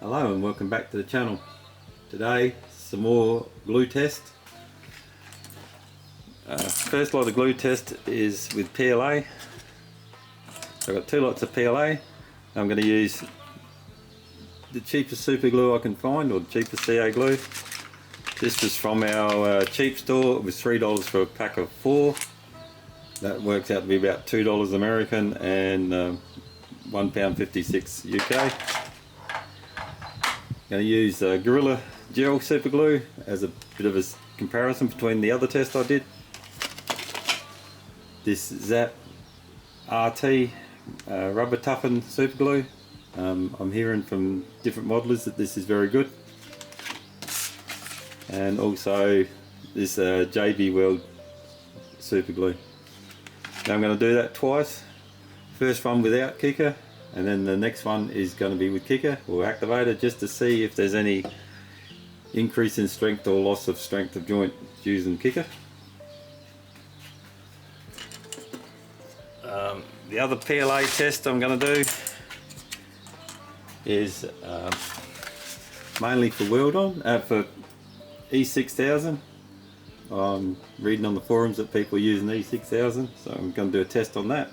Hello and welcome back to the channel. Today some more glue test. First lot of glue test is with PLA. So I've got two lots of PLA. I'm going to use the cheapest super glue I can find, or the cheapest CA glue. This was from our cheap store. It was $3 for a pack of 4. That works out to be about $2 American and £1.56 UK. I'm going to use Gorilla Gel Super Glue as a bit of a comparison between the other test I did. This Zap-RT rubber toughened super glue. I'm hearing from different modelers that this is very good. And also this JB Weld super glue. Now I'm going to do that twice. First one without kicker, and then the next one is going to be with kicker or activator, just to see if there's any increase in strength or loss of strength of joint using kicker. The other PLA test I'm going to do is mainly for WeldOn, for E6000. I'm reading on the forums that people are using E6000, so I'm going to do a test on that.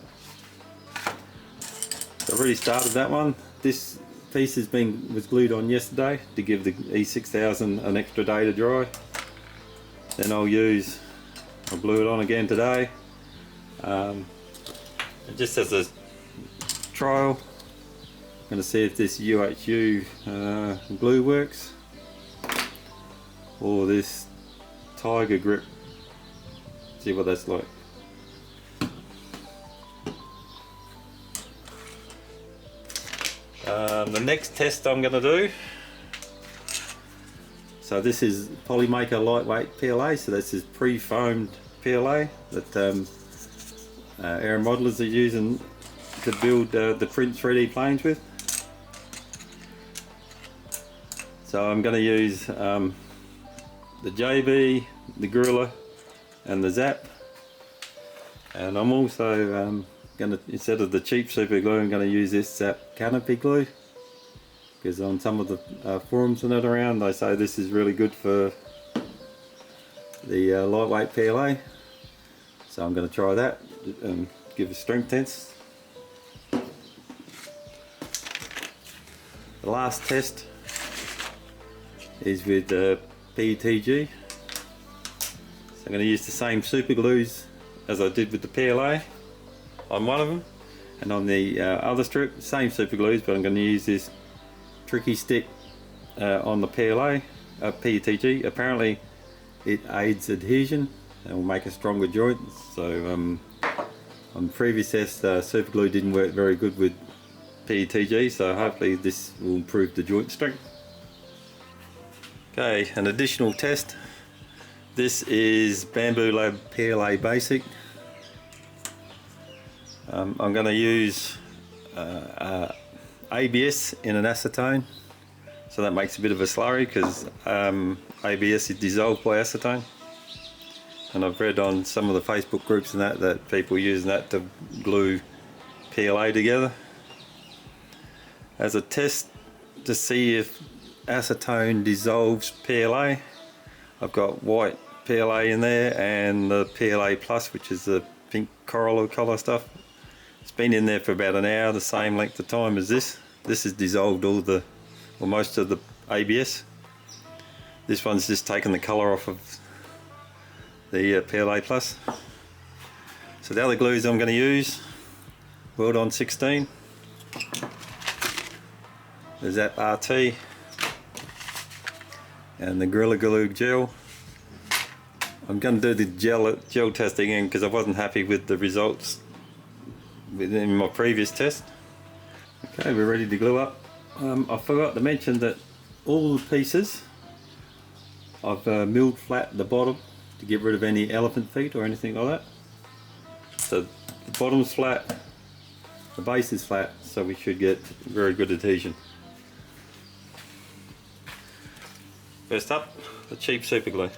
So I've already started that one. This piece was glued on yesterday to give the E6000 an extra day to dry. Then I'll glue it on again today. Just as a trial, I'm going to see if this UHU glue works, or this Tiger Grip. See what that's like. The next test I'm going to do, so this is Polymaker lightweight PLA, so this is pre-foamed PLA that our modelers are using to build the print 3D planes with. So I'm going to use the JB, the Gorilla and the Zap, and I'm also going to, instead of the cheap super glue, I'm going to use this Zap Canopy glue, because on some of the forums and that around they say this is really good for the lightweight PLA. So I'm going to try that and give a strength test. The last test is with PETG. So I'm going to use the same super glues as I did with the PLA on one of them, and on the other strip same super glues, but I'm going to use this tricky stick on the PLA PETG. Apparently it aids adhesion and will make a stronger joint. So on previous tests super glue didn't work very good with PETG, so hopefully this will improve the joint strength. Okay, an additional test. This is Bamboo Lab PLA Basic. I'm going to use ABS in an acetone, so that makes a bit of a slurry because ABS is dissolved by acetone. And I've read on some of the Facebook groups and that people are using that to glue PLA together. As a test to see if acetone dissolves PLA, I've got white PLA in there and the PLA Plus, which is the pink coral colour stuff. It's been in there for about an hour, the same length of time as this. This has dissolved most of the ABS. This one's just taken the colour off of the PLA Plus. So the other glues I'm going to use, WeldOn 16, the Zap-RT, and the Gorilla Glue Gel. I'm going to do the gel testing again because I wasn't happy with the results in my previous test. Okay, we're ready to glue up. I forgot to mention that all the pieces I've milled flat at the bottom to get rid of any elephant feet or anything like that. So the bottom's flat, the base is flat, so we should get very good adhesion. First up, the cheap super glue.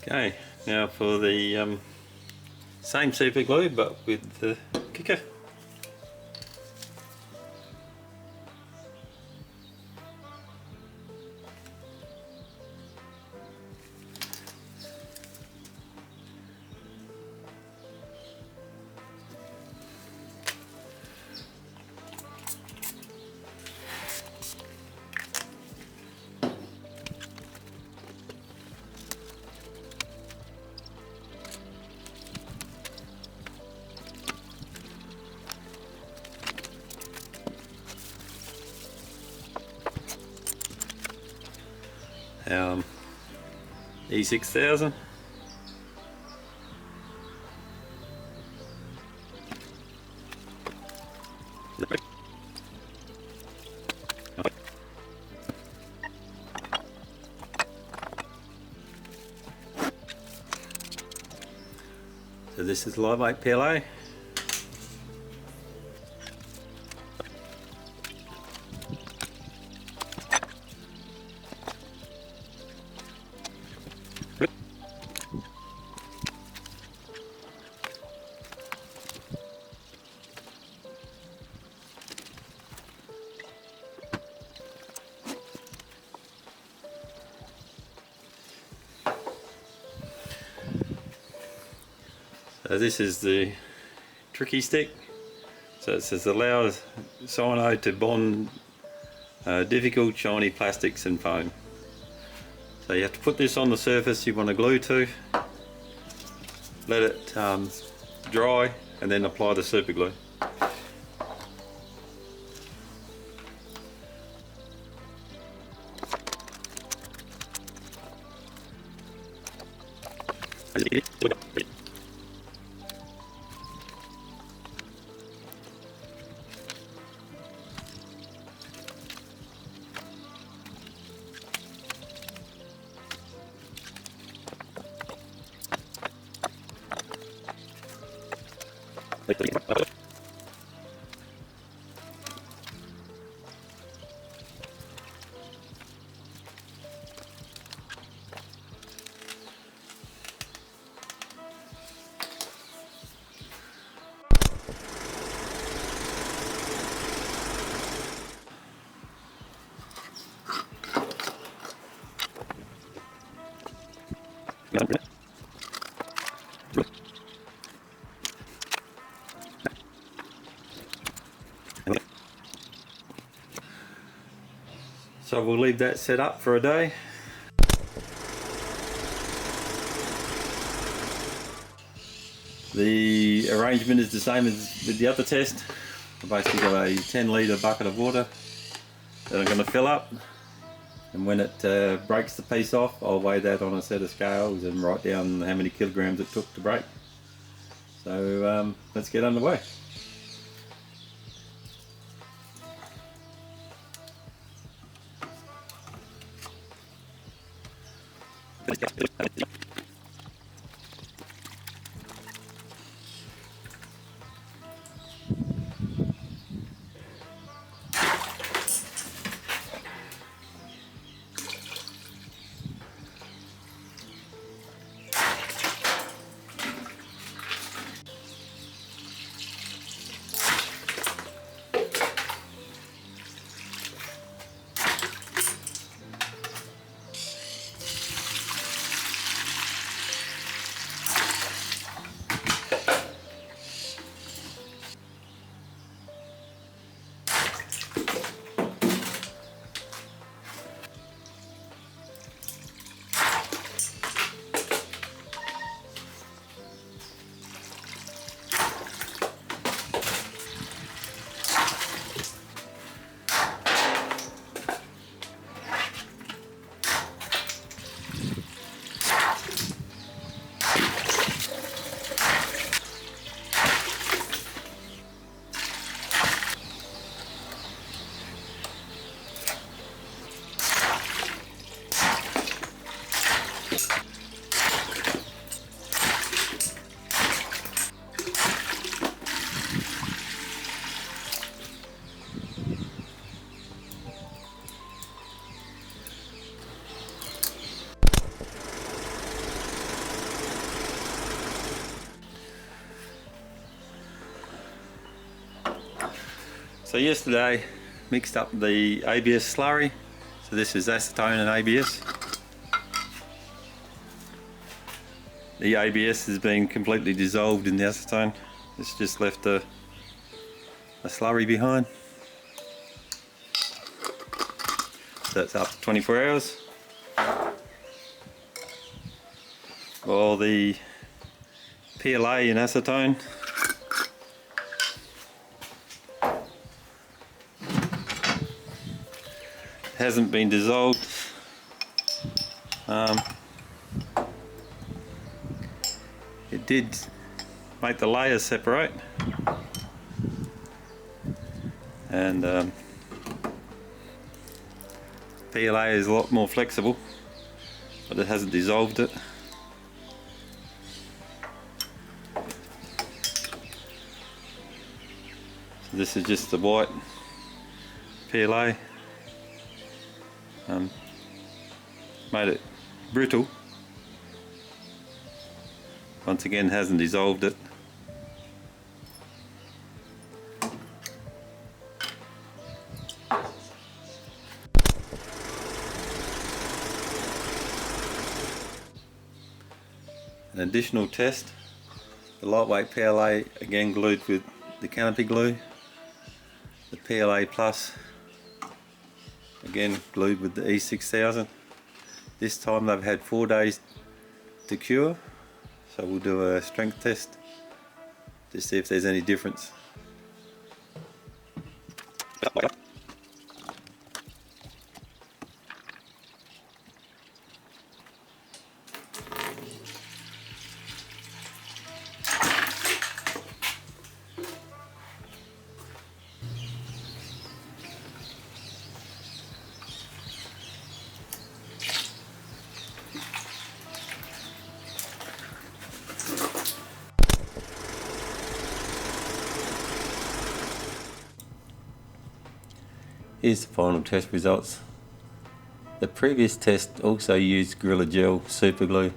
Okay, now for the same super glue but with the kicker. E6000. So this is lightweight PLA. So this is the tricky stick. So it says allows cyano to bond difficult shiny plastics and foam. So you have to put this on the surface you want to glue to, let it dry, and then apply the super glue. So we'll leave that set up for a day. The arrangement is the same as with the other test. I've basically got a 10-litre bucket of water that I'm going to fill up, and when it breaks the piece off, I'll weigh that on a set of scales and write down how many kilograms it took to break. So let's get underway. So yesterday mixed up the ABS slurry. So this is acetone and ABS. The ABS has been completely dissolved in the acetone. It's just left a slurry behind. So it's up to 24 hours. While the PLA in acetone hasn't been dissolved. It did make the layers separate, and PLA is a lot more flexible, but it hasn't dissolved it. So this is just the white PLA. Made it brittle. Once again, hasn't dissolved it. An additional test, the lightweight PLA again glued with the Canopy glue, the PLA Plus again glued with the E6000. This time they've had 4 days to cure, so we'll do a strength test to see if there's any difference. Here's the final test results. The previous test also used Gorilla Gel super glue.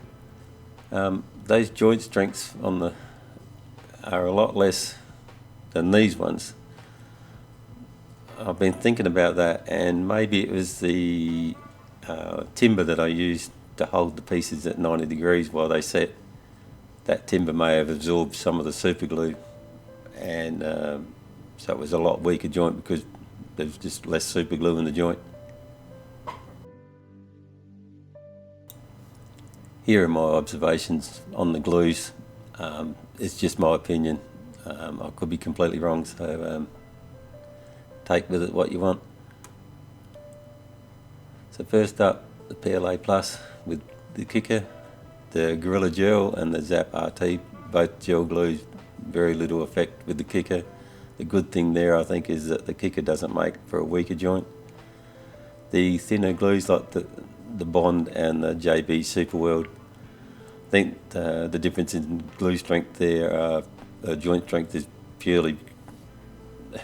Those joint strengths on are a lot less than these ones. I've been thinking about that, and maybe it was the timber that I used to hold the pieces at 90 degrees while they set. That timber may have absorbed some of the super glue, and so it was a lot weaker joint because there's just less super glue in the joint. Here are my observations on the glues. It's just my opinion. I could be completely wrong, so take with it what you want. So first up, the PLA Plus with the Kicker, the Gorilla Gel and the Zap-RT, both gel glues, very little effect with the Kicker. The good thing there, I think, is that the Kicker doesn't make for a weaker joint. The thinner glues like the Bond and the JB SuperWeld, I think the difference in glue strength there, joint strength, is purely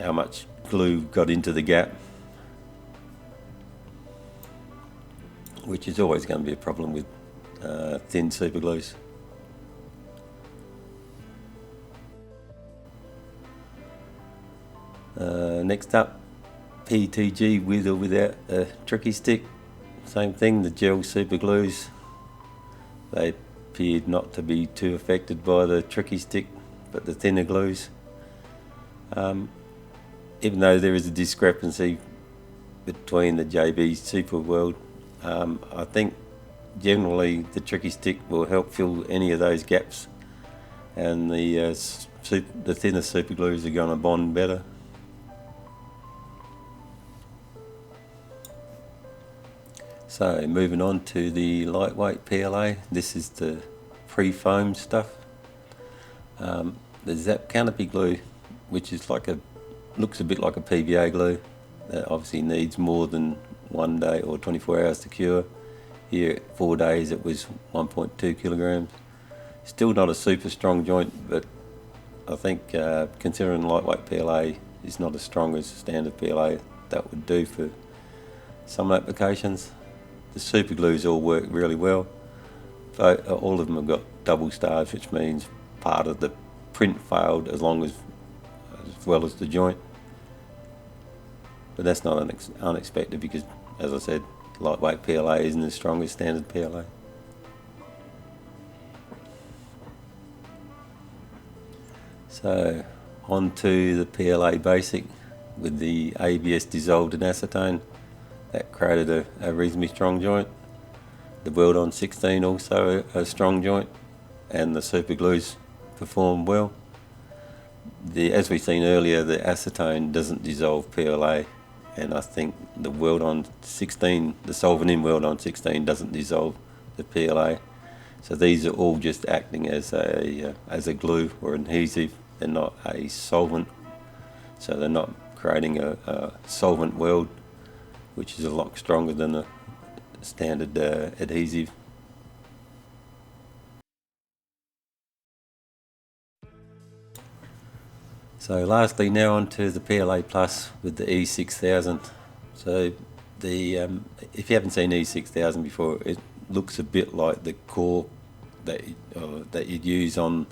how much glue got into the gap, which is always going to be a problem with thin super glues. Next up, PETG with or without a tricky stick. Same thing, the gel super glues, they appeared not to be too affected by the tricky stick, but the thinner glues, even though there is a discrepancy between the JB SuperWeld, I think generally the tricky stick will help fill any of those gaps, and the thinner super glues are going to bond better. So moving on to the lightweight PLA, this is the pre-foamed stuff. The Zap Canopy glue, which is looks a bit like a PVA glue, that obviously needs more than 1 day or 24 hours to cure. Here at 4 days it was 1.2 kilograms. Still not a super strong joint, but I think considering lightweight PLA is not as strong as standard PLA, that would do for some applications. The super glues all work really well. So all of them have got double stars, which means part of the print failed as well as the joint. but that's not unexpected because, as I said, lightweight PLA isn't as strong as standard PLA. So on to the PLA basic with the ABS dissolved in acetone. That created a reasonably strong joint. The WeldOn 16 also a strong joint, and the super glues perform well. As we've seen earlier, the acetone doesn't dissolve PLA, and I think the WeldOn 16, the solvent in WeldOn 16 doesn't dissolve the PLA. So these are all just acting as a glue or an adhesive. They're not a solvent, so they're not creating a solvent weld, which is a lot stronger than a standard adhesive. So lastly, now on to the PLA Plus with the E6000. So if you haven't seen E6000 before, it looks a bit like the core that you'd use on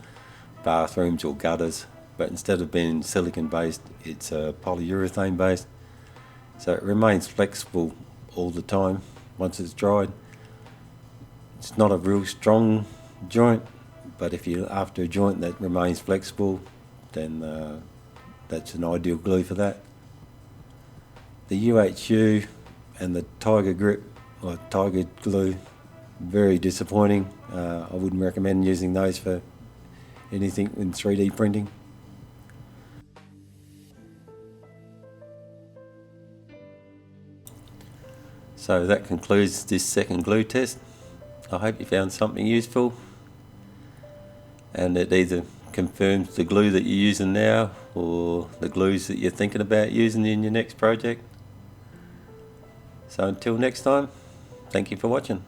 bathrooms or gutters, but instead of being silicon based, it's polyurethane based. So it remains flexible all the time once it's dried. It's not a real strong joint, but if you're after a joint that remains flexible, then that's an ideal glue for that. The UHU and the Tiger Grip or Tiger Glue, very disappointing. I wouldn't recommend using those for anything in 3D printing. So that concludes this second glue test. I hope you found something useful, and it either confirms the glue that you're using now or the glues that you're thinking about using in your next project. So until next time, thank you for watching.